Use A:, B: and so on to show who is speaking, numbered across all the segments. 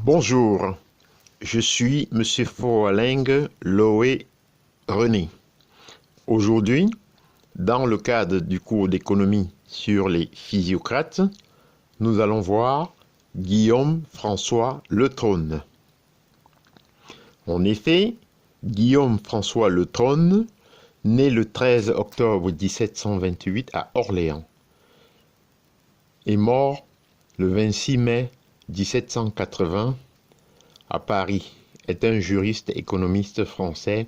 A: Bonjour, je suis Monsieur Froalingue Loé René. Aujourd'hui, dans le cadre du cours d'économie sur les physiocrates, nous allons voir Guillaume François Le Trône. En effet, Guillaume François Le Trône, né le 13 octobre 1728 à Orléans, est mort le 26 mai 1780 à Paris, est un juriste économiste français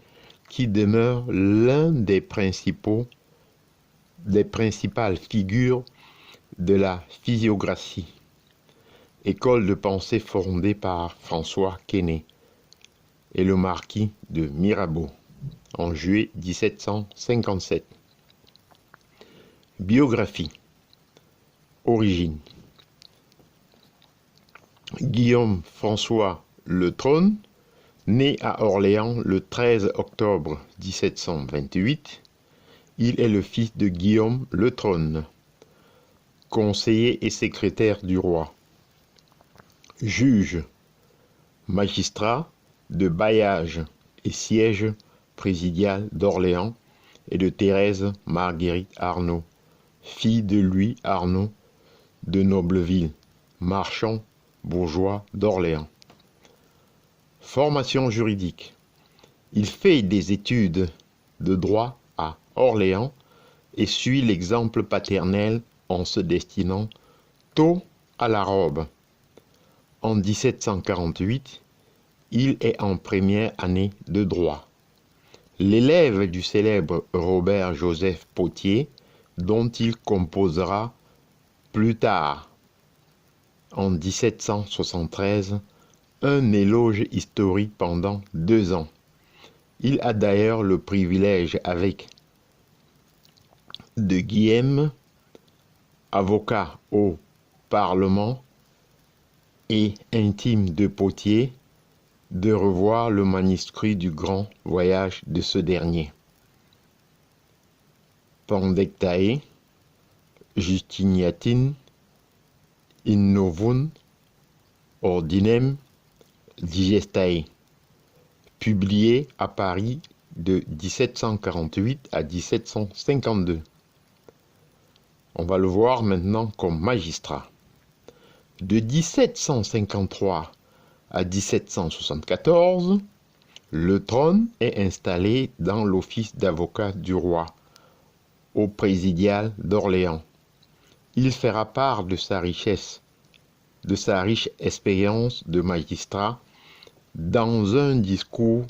A: qui demeure l'un des principales figures de la physiocratie, école de pensée fondée par François Quesnay et le marquis de Mirabeau en juillet 1757. Biographie. Origine. Guillaume François Le Trône, né à Orléans le 13 octobre 1728, il est le fils de Guillaume Le Trône, conseiller et secrétaire du roi, juge, magistrat de bailliage et siège présidial d'Orléans et de Thérèse Marguerite Arnaud, fille de Louis Arnaud de Nobleville, marchand bourgeois d'Orléans. Formation juridique. Il fait des études de droit à Orléans et suit l'exemple paternel en se destinant tôt à la robe. En 1748, il est en première année de droit. L'élève du célèbre Robert-Joseph Potier, dont il composera plus tard, en 1773, un éloge historique pendant 2 ans. Il a d'ailleurs le privilège avec de Guillem, avocat au Parlement et intime de Potier, de revoir le manuscrit du grand voyage de ce dernier. Pandectae, Justiniatin, in novum ordinem digestae, publié à Paris de 1748 à 1752. On va le voir maintenant comme magistrat. De 1753 à 1774, Le Trône est installé dans l'office d'avocat du roi, au présidial d'Orléans. Il fera part de sa riche expérience de magistrat dans un discours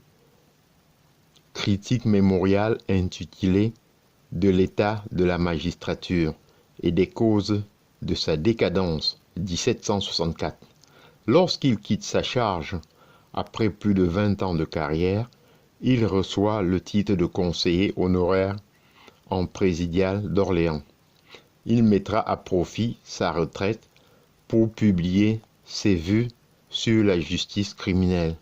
A: critique mémorial intitulé « De l'état de la magistrature et des causes de sa décadence » 1764. Lorsqu'il quitte sa charge, après plus de 20 ans de carrière, il reçoit le titre de conseiller honoraire en présidial d'Orléans. Il mettra à profit sa retraite pour publier ses vues sur la justice criminelle.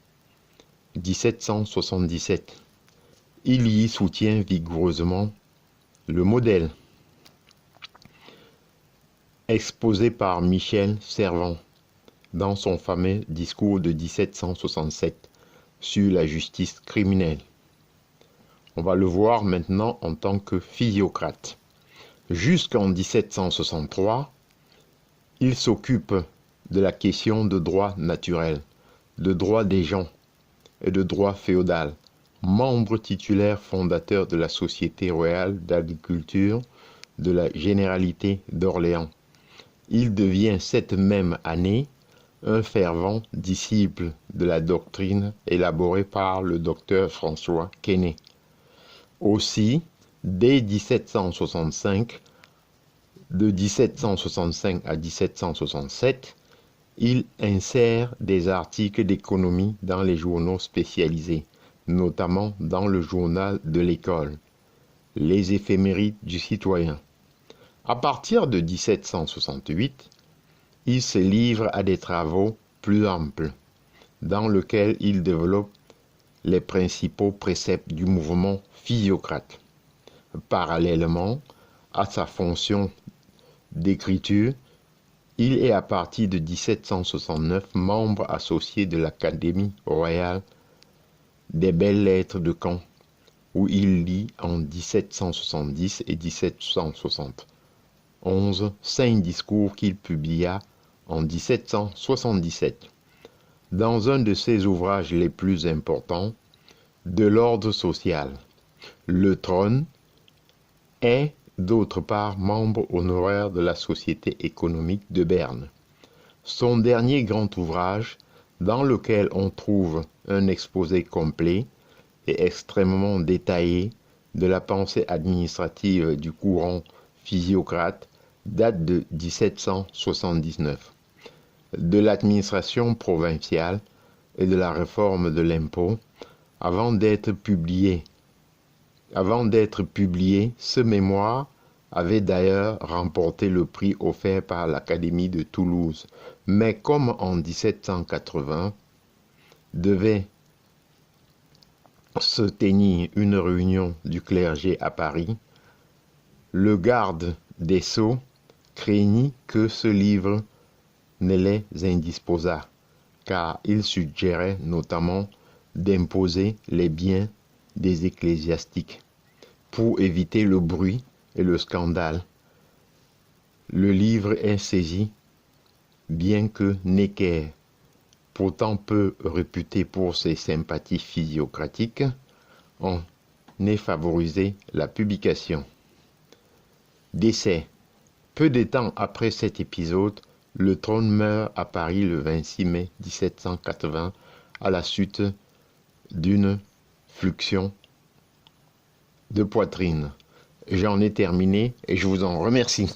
A: 1777. Il y soutient vigoureusement le modèle exposé par Michel Servan dans son fameux discours de 1767 sur la justice criminelle. On va le voir maintenant en tant que physiocrate. Jusqu'en 1763, il s'occupe de la question de droit naturel, de droit des gens et de droit féodal. Membre titulaire fondateur de la Société royale d'agriculture de la Généralité d'Orléans. Il devient cette même année un fervent disciple de la doctrine élaborée par le docteur François Quesnay. Aussi, dès 1765, de 1765 à 1767, il insère des articles d'économie dans les journaux spécialisés, notamment dans le journal de l'école, Les éphémérides du citoyen. À partir de 1768, il se livre à des travaux plus amples, dans lesquels il développe les principaux préceptes du mouvement physiocrate. Parallèlement à sa fonction d'écriture, Il est à partir de 1769 membre associé de l'Académie royale des belles-lettres de Caen, où il lit en 1770 et 1771 5 discours qu'il publia en 1777. Dans un de ses ouvrages les plus importants, de l'ordre social, le trône est d'autre part membre honoraire de la Société économique de Berne. Son dernier grand ouvrage, dans lequel on trouve un exposé complet et extrêmement détaillé de la pensée administrative du courant physiocrate, date de 1779. De l'administration provinciale et de la réforme de l'impôt, avant d'être publié, ce mémoire avait d'ailleurs remporté le prix offert par l'Académie de Toulouse. Mais comme en 1780 devait se tenir une réunion du clergé à Paris, le garde des Sceaux craignit que ce livre ne les indisposât, car il suggérait notamment d'imposer les biens des ecclésiastiques pour éviter le bruit et le scandale. Le livre est saisi, bien que Necker, pourtant peu réputé pour ses sympathies physiocratiques, en ait favorisé la publication. Décès. Peu de temps après cet épisode, le trône meurt à Paris le 26 mai 1780 à la suite d'une fluxion de poitrine. J'en ai terminé et je vous en remercie.